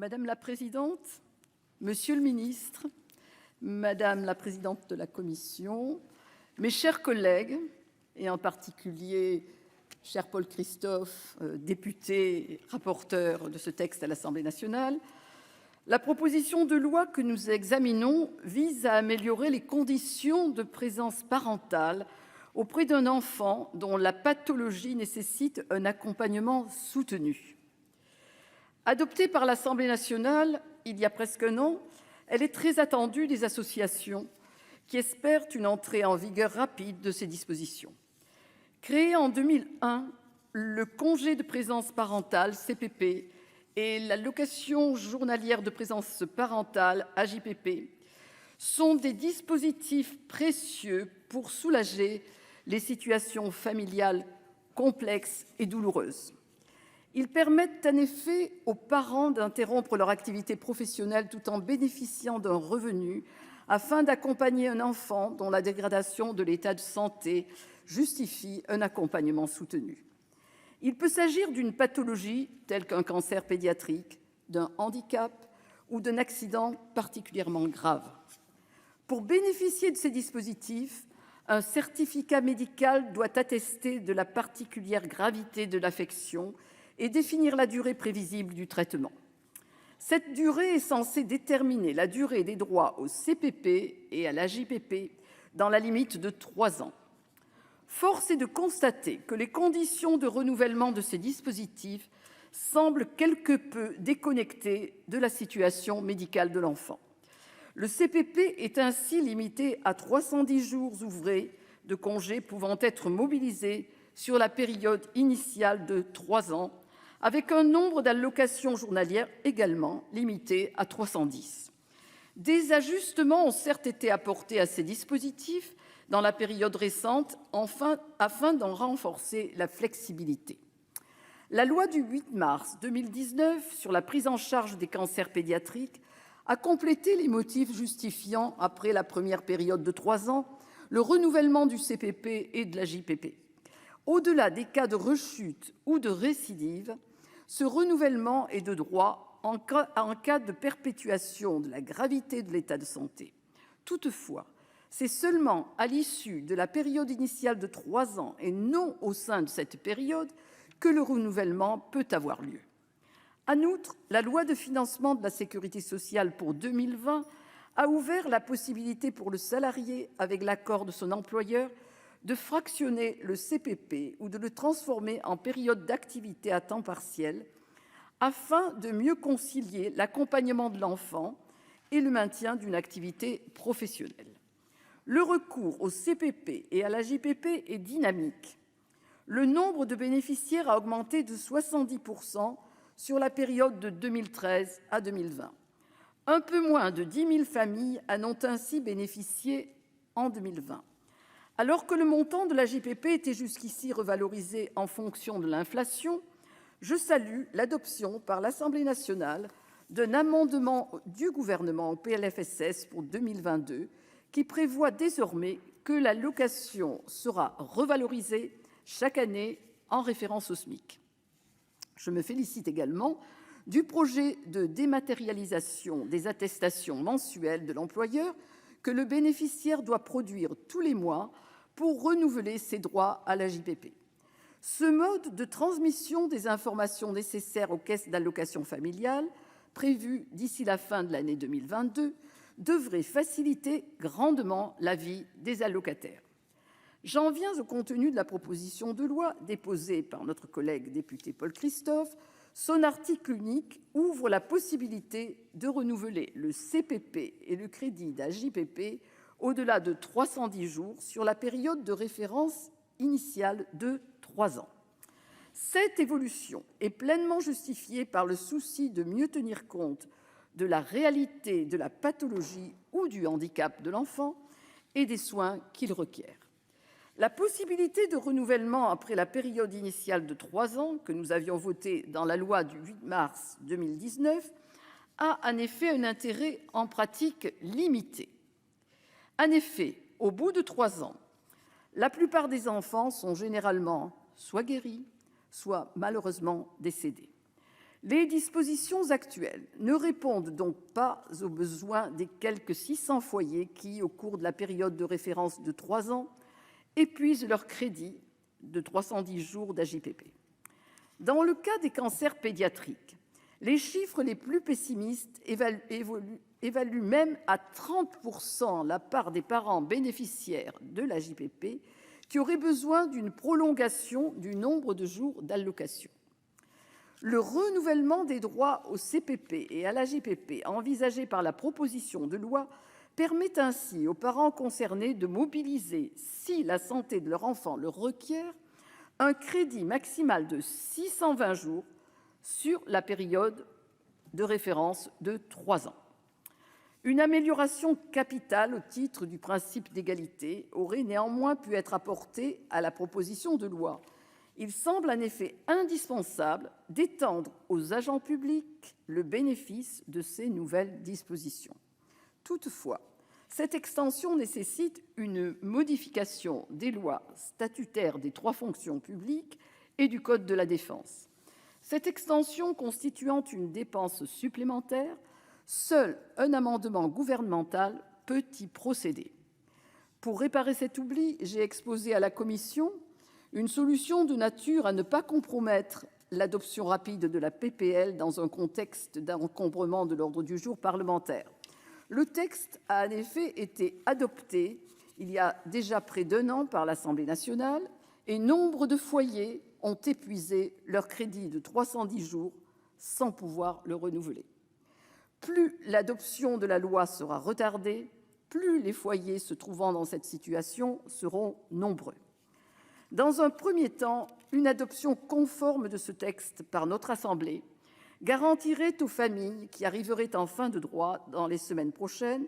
Madame la présidente, monsieur le ministre, madame la présidente de la commission, mes chers collègues, et en particulier, cher Paul Christophe, député et rapporteur de ce texte à l'Assemblée nationale, la proposition de loi que nous examinons vise à améliorer les conditions de présence parentale auprès d'un enfant dont la pathologie nécessite un accompagnement soutenu. Adoptée par l'Assemblée nationale il y a presque un an, elle est très attendue des associations qui espèrent une entrée en vigueur rapide de ces dispositions. Créé en 2001, le congé de présence parentale, CPP, et l'allocation journalière de présence parentale, AJPP, sont des dispositifs précieux pour soulager les situations familiales complexes et douloureuses. Ils permettent en effet aux parents d'interrompre leur activité professionnelle tout en bénéficiant d'un revenu afin d'accompagner un enfant dont la dégradation de l'état de santé justifie un accompagnement soutenu. Il peut s'agir d'une pathologie telle qu'un cancer pédiatrique, d'un handicap ou d'un accident particulièrement grave. Pour bénéficier de ces dispositifs, un certificat médical doit attester de la particulière gravité de l'affection et définir la durée prévisible du traitement. Cette durée est censée déterminer la durée des droits au CPP et à l'AJPP dans la limite de 3 ans. Force est de constater que les conditions de renouvellement de ces dispositifs semblent quelque peu déconnectées de la situation médicale de l'enfant. Le CPP est ainsi limité à 310 jours ouvrés de congés pouvant être mobilisés sur la période initiale de 3 ans, avec un nombre d'allocations journalières également limité à 310. Des ajustements ont certes été apportés à ces dispositifs dans la période récente, afin d'en renforcer la flexibilité. La loi du 8 mars 2019 sur la prise en charge des cancers pédiatriques a complété les motifs justifiant, après la première période de 3 ans, le renouvellement du CPP et de l'AJPP. Au-delà des cas de rechute ou de récidive, ce renouvellement est de droit en cas de perpétuation de la gravité de l'état de santé. Toutefois, c'est seulement à l'issue de la période initiale de 3 ans et non au sein de cette période que le renouvellement peut avoir lieu. En outre, la loi de financement de la sécurité sociale pour 2020 a ouvert la possibilité pour le salarié, avec l'accord de son employeur, de fractionner le CPP ou de le transformer en période d'activité à temps partiel afin de mieux concilier l'accompagnement de l'enfant et le maintien d'une activité professionnelle. Le recours au CPP et à l'AJPP est dynamique. Le nombre de bénéficiaires a augmenté de 70% sur la période de 2013 à 2020. Un peu moins de 10 000 familles en ont ainsi bénéficié en 2020. Alors que le montant de l'AJPP était jusqu'ici revalorisé en fonction de l'inflation, je salue l'adoption par l'Assemblée nationale d'un amendement du Gouvernement au PLFSS pour 2022 qui prévoit désormais que l'allocation sera revalorisée chaque année en référence au SMIC. Je me félicite également du projet de dématérialisation des attestations mensuelles de l'employeur que le bénéficiaire doit produire tous les mois pour renouveler ses droits à l'AJPP. Ce mode de transmission des informations nécessaires aux caisses d'allocations familiales, prévu d'ici la fin de l'année 2022, devrait faciliter grandement la vie des allocataires. J'en viens au contenu de la proposition de loi déposée par notre collègue député Paul Christophe. Son article unique ouvre la possibilité de renouveler le CPP et le crédit d'AJPP au-delà de 310 jours sur la période de référence initiale de 3 ans. Cette évolution est pleinement justifiée par le souci de mieux tenir compte de la réalité de la pathologie ou du handicap de l'enfant et des soins qu'il requiert. La possibilité de renouvellement après la période initiale de 3 ans, que nous avions votée dans la loi du 8 mars 2019, a en effet un intérêt en pratique limité. En effet, au bout de 3 ans, la plupart des enfants sont généralement soit guéris, soit malheureusement décédés. Les dispositions actuelles ne répondent donc pas aux besoins des quelque 600 foyers qui, au cours de la période de référence de 3 ans, épuisent leur crédit de 310 jours d'AJPP. Dans le cas des cancers pédiatriques, les chiffres les plus pessimistes évaluent même à 30% la part des parents bénéficiaires de l'AJPP qui auraient besoin d'une prolongation du nombre de jours d'allocation. Le renouvellement des droits au CPP et à l'AJPP envisagé par la proposition de loi permet ainsi aux parents concernés de mobiliser, si la santé de leur enfant le requiert, un crédit maximal de 620 jours sur la période de référence de 3 ans. Une amélioration capitale au titre du principe d'égalité aurait néanmoins pu être apportée à la proposition de loi. Il semble en effet indispensable d'étendre aux agents publics le bénéfice de ces nouvelles dispositions. Toutefois, cette extension nécessite une modification des lois statutaires des 3 fonctions publiques et du code de la défense. Cette extension constituant une dépense supplémentaire, seul un amendement gouvernemental peut y procéder. Pour réparer cet oubli, j'ai exposé à la commission une solution de nature à ne pas compromettre l'adoption rapide de la PPL dans un contexte d'encombrement de l'ordre du jour parlementaire. Le texte a en effet été adopté il y a déjà près d'1 an par l'Assemblée nationale et nombre de foyers ont épuisé leur crédit de 310 jours sans pouvoir le renouveler. Plus l'adoption de la loi sera retardée, plus les foyers se trouvant dans cette situation seront nombreux. Dans un premier temps, une adoption conforme de ce texte par notre assemblée garantirait aux familles qui arriveraient en fin de droit dans les semaines prochaines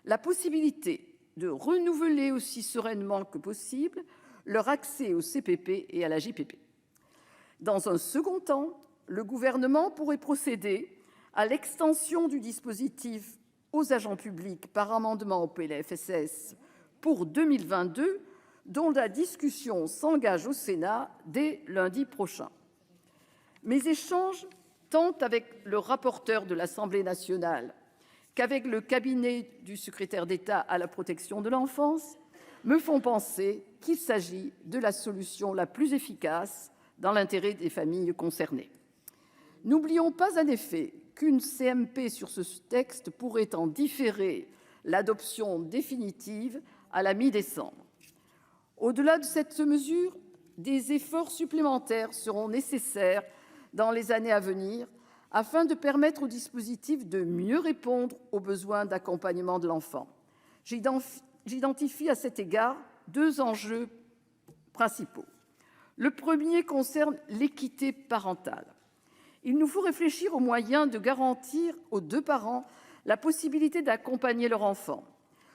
la possibilité de renouveler aussi sereinement que possible leur accès au CPP et à l'AJPP. Dans un second temps, le Gouvernement pourrait procéder à l'extension du dispositif aux agents publics par amendement au PLFSS pour 2022, dont la discussion s'engage au Sénat dès lundi prochain. Mes échanges, tant avec le rapporteur de l'Assemblée nationale qu'avec le cabinet du secrétaire d'État à la protection de l'enfance, me font penser qu'il s'agit de la solution la plus efficace dans l'intérêt des familles concernées. N'oublions pas en effet qu'une CMP sur ce texte pourrait en différer l'adoption définitive à la mi-décembre. Au-delà de cette mesure, des efforts supplémentaires seront nécessaires dans les années à venir afin de permettre au dispositif de mieux répondre aux besoins d'accompagnement de l'enfant. J'identifie à cet égard 2 enjeux principaux. Le premier concerne l'équité parentale. Il nous faut réfléchir aux moyens de garantir aux 2 parents la possibilité d'accompagner leur enfant.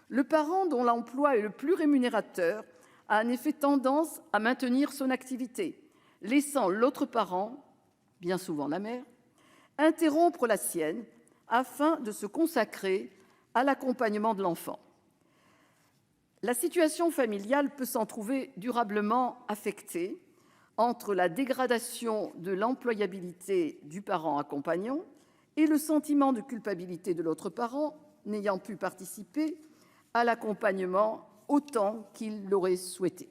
Le parent dont l'emploi est le plus rémunérateur a en effet tendance à maintenir son activité, laissant l'autre parent, bien souvent la mère, interrompre la sienne afin de se consacrer à l'accompagnement de l'enfant. La situation familiale peut s'en trouver durablement affectée entre la dégradation de l'employabilité du parent accompagnant et le sentiment de culpabilité de l'autre parent n'ayant pu participer à l'accompagnement autant qu'il l'aurait souhaité.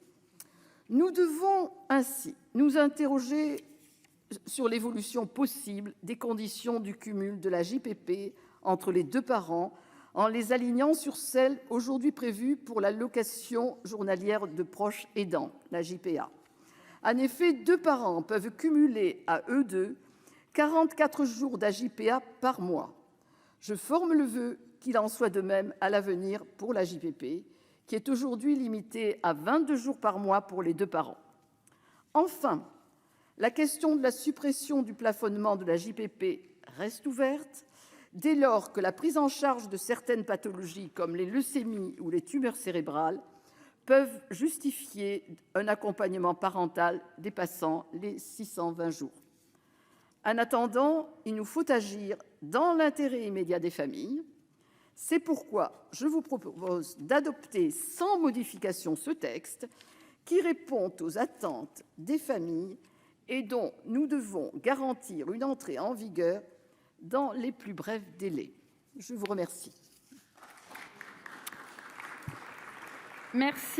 Nous devons ainsi nous interroger sur l'évolution possible des conditions du cumul de la JPP entre les 2 parents en les alignant sur celles aujourd'hui prévues pour l'allocation journalière de proche aidant, la JPA. En effet, 2 parents peuvent cumuler à eux 2 44 jours d'AJPA par mois. Je forme le vœu qu'il en soit de même à l'avenir pour la JPP, qui est aujourd'hui limitée à 22 jours par mois pour les 2 parents. Enfin, la question de la suppression du plafonnement de la JPP reste ouverte dès lors que la prise en charge de certaines pathologies comme les leucémies ou les tumeurs cérébrales peuvent justifier un accompagnement parental dépassant les 620 jours. En attendant, il nous faut agir dans l'intérêt immédiat des familles. C'est pourquoi je vous propose d'adopter sans modification ce texte qui répond aux attentes des familles et dont nous devons garantir une entrée en vigueur dans les plus brefs délais. Je vous remercie. Merci.